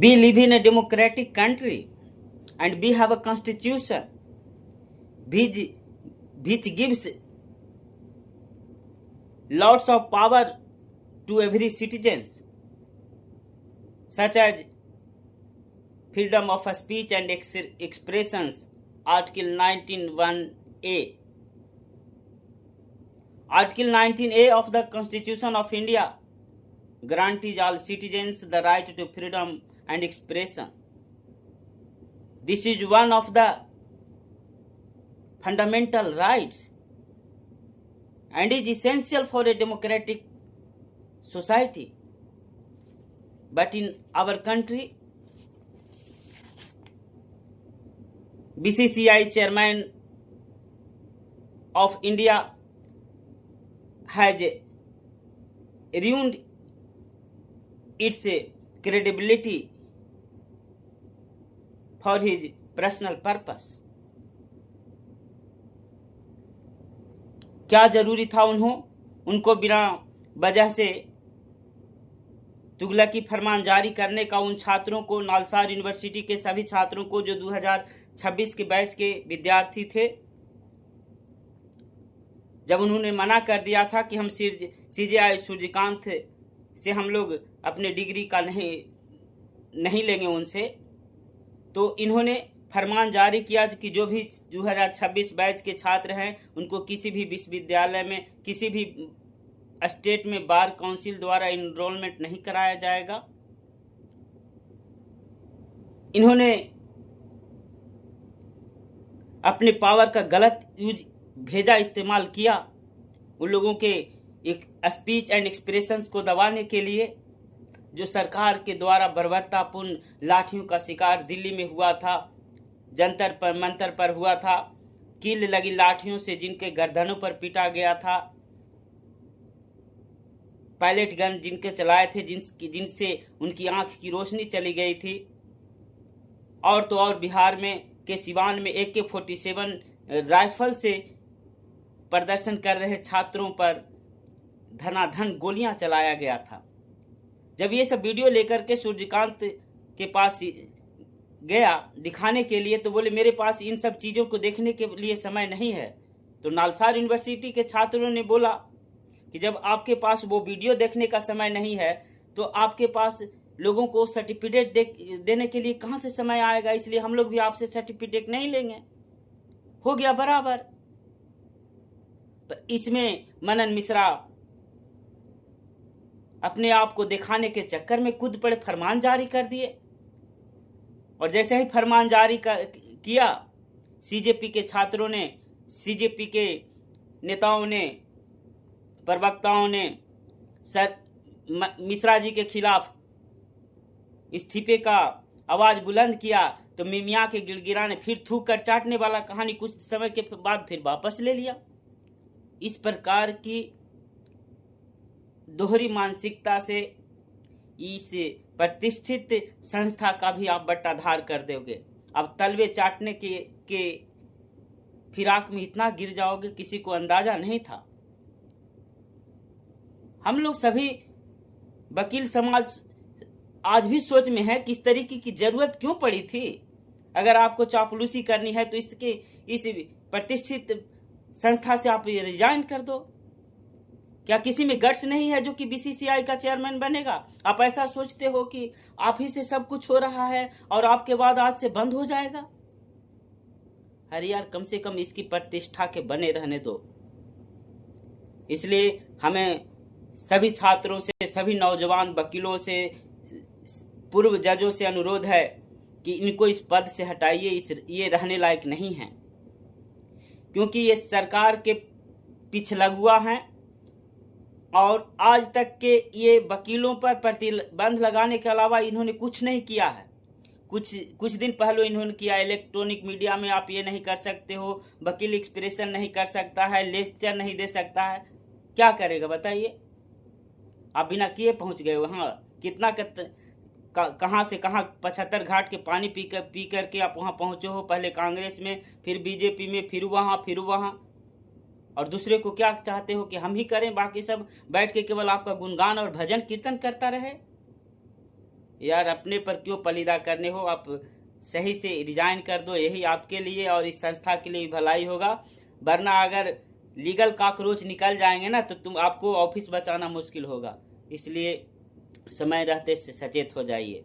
We live in a democratic country and we have a constitution which gives lots of power to every citizen, such as freedom of speech and expressions, Article 19(1)(a). Article 19(a) of the Constitution of India guarantees all citizens the right to freedom and expression. This is one of the fundamental rights and is essential for a democratic society. But in our country, BCCI chairman of India has ruined its credibility for his personal purpose. क्या जरूरी था उनको बिना वजह से तुगलकी फरमान जारी करने का? उन छात्रों को, नालसार यूनिवर्सिटी के सभी छात्रों को जो 2026 के बैच के विद्यार्थी थे, जब उन्होंने मना कर दिया था कि हम CJI सूर्यकांत से हम लोग अपने डिग्री का नहीं लेंगे उनसे, तो इन्होंने फरमान जारी किया कि जो भी 2026 बैच के छात्र हैं उनको किसी भी विश्वविद्यालय में, किसी भी स्टेट में बार काउंसिल द्वारा इनरोलमेंट नहीं कराया जाएगा। इन्होंने अपने पावर का गलत इस्तेमाल किया उन लोगों के एक स्पीच एंड एक्सप्रेशंस को दबाने के लिए, जो सरकार के द्वारा बर्बरतापूर्ण लाठियों का शिकार दिल्ली में हुआ था, जंतर पर मंतर पर हुआ था, कील लगी लाठियों से जिनके गर्दनों पर पीटा गया था, पायलट गन जिनके चलाए थे, जिनसे उनकी आंख की रोशनी चली गई थी। और तो और बिहार में के सिवान में AK-47 राइफल से प्रदर्शन कर रहे छात्रों पर धनाधन गोलियां चलाया गया था। जब ये सब वीडियो लेकर के सूर्यकांत के पास गया दिखाने के लिए, तो बोले मेरे पास इन सब चीजों को देखने के लिए समय नहीं है। तो नालसार यूनिवर्सिटी के छात्रों ने बोला कि जब आपके पास वो वीडियो देखने का समय नहीं है, तो आपके पास लोगों को सर्टिफिकेट देने के लिए कहां से समय आएगा, इसलिए हम लोग भी आपसे सर्टिफिकेट नहीं लेंगे। हो गया बराबर। तो इसमें मनन मिश्रा अपने आप को दिखाने के चक्कर में कूद पड़े, फरमान जारी कर दिए। और जैसे ही फरमान जारी किया, CJP के छात्रों ने, CJP के नेताओं ने, प्रवक्ताओं ने सर मिश्रा जी के खिलाफ इस्तीफे का आवाज बुलंद किया, तो मिमिया के गिड़गिड़ाने फिर थूक कर चाटने वाला कहानी कुछ समय के बाद फिर वापस ले लिया। इस प्रकार की दोहरी मानसिकता से इस प्रतिष्ठित संस्था का भी आप बट्टाधार कर दोगे। अब तलवे चाटने के फिराक में इतना गिर जाओगे, किसी को अंदाजा नहीं था। हम लोग सभी वकील समाज आज भी सोच में है कि इस तरीके की जरूरत क्यों पड़ी थी। अगर आपको चापलूसी करनी है तो इस प्रतिष्ठित संस्था से आप रिजाइन कर दो। क्या किसी में गट्स नहीं है जो कि BCCI का चेयरमैन बनेगा? आप ऐसा सोचते हो कि आप ही से सब कुछ हो रहा है और आपके बाद आज से बंद हो जाएगा? अरे यार, कम से कम इसकी प्रतिष्ठा के बने रहने दो। इसलिए हमें सभी छात्रों से, सभी नौजवान वकीलों से, पूर्व जजों से अनुरोध है कि इनको इस पद से हटाइए। ये रहने लायक नहीं है, क्योंकि ये सरकार के पिछलगुआ हैं और आज तक के ये वकीलों पर प्रतिबंध लगाने के अलावा इन्होंने कुछ नहीं किया है। कुछ दिन पहले इन्होंने किया, इलेक्ट्रॉनिक मीडिया में आप ये नहीं कर सकते हो, वकील एक्सप्रेशन नहीं कर सकता है, लेक्चर नहीं दे सकता है। क्या करेगा बताइए? आप बिना किए पहुंच गए वहां। कितना कहां से कहां 75 घाट के पानी पी करके आप वहां पहुंचे हो। पहले कांग्रेस में, फिर BJP में, फिर वहां। और दूसरे को क्या चाहते हो कि हम ही करें, बाकी सब बैठ के केवल आपका गुणगान और भजन कीर्तन करता रहे? यार अपने पर क्यों पलीदा करने हो, आप सही से रिजाइन कर दो, यही आपके लिए और इस संस्था के लिए भलाई होगा। वरना अगर लीगल कॉकरोच निकल जाएंगे ना तो आपको ऑफिस बचाना मुश्किल होगा। इसलिए समय रहते सचेत हो जाइए।